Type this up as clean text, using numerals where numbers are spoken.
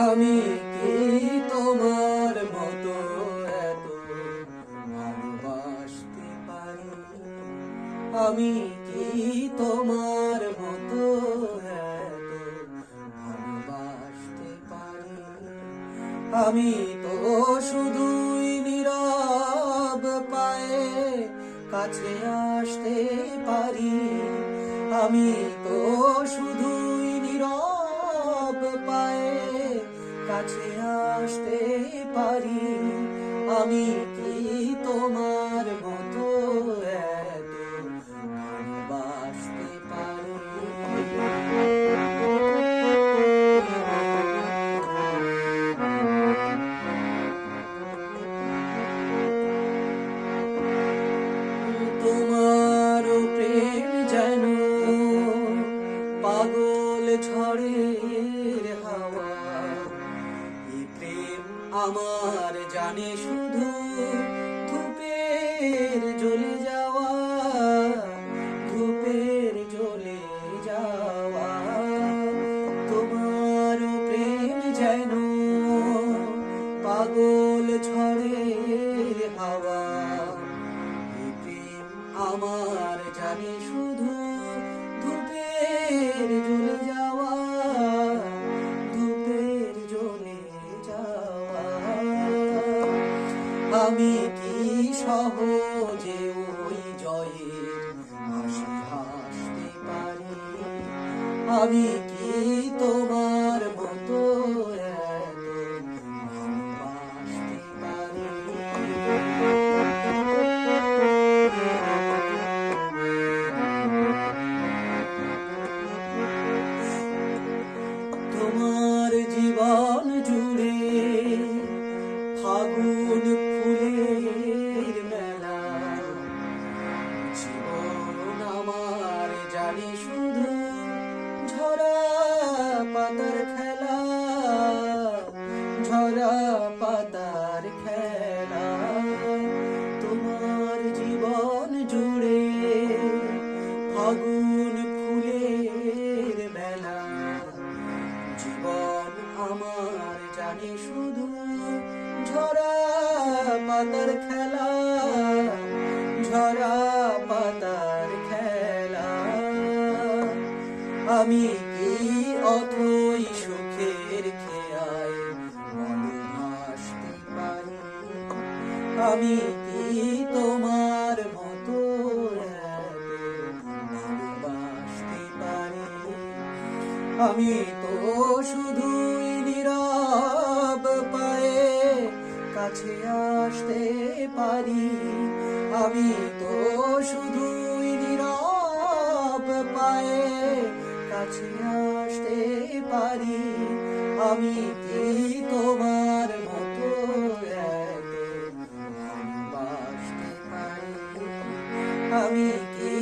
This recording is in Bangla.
আমি কি তোমার মতো এত ভালোবাসতে পারি? আমি কি তোমার মতো এত ভালোবাসতে পারি? আমি তো শুধুই নীরব পায়ে কাছে আসতে পারি। আমি তো শুধুই নীরব পায়ে কাছে আসতে পারি। আমি কি তোমার মতো এত ভালোবাসতে পারি? তোমার প্রেম যেন পাগল ঝড়ের হাওয়া। এই প্রেম আমার জানে শুধু ধূপের জ্বলে যাওয়া, ধূপের জ্বলে যাওয়া। তোমার প্রেম যেন পাগল ঝড়ের হাওয়া। এই প্রেম আমার জানে শুধু ধূপের জ্বলে যাওয়া, ধূপের জ্বলে যাওয়া। আমি কি সহজে ওই জয়ের হাসি হাসতে পারি? আমি কি তোমার মতো এত ভালোবাসতে পারি? তোমার জীবন জুড়ে ফাগুন ফুলের মেলা। জীবন আমার জানি শুধু ঝরা পাতার খেলা, ঝরা পাতার খেলা। তোমার জীবন জুড়ে ফাগুন ফুলের মেলা। জীবন আমার জানে শুধু ঝরা পাতার খেলা, ঝরা পাতার খেলা। আমি কি অথই সুখের খেয়ায় মনে ভাসতে পারি? আমি কি তোমার মতো এত ভালোবাসতে পারি? আমি তো শুধুই নীরব পায়ে কাছে আসতে পারি। আমি তো শুধুই নীরব পায়ে কাছে আসতে পারি। আমি কি তোমার মতো এত ভালোবাসতে পারি? আমি কি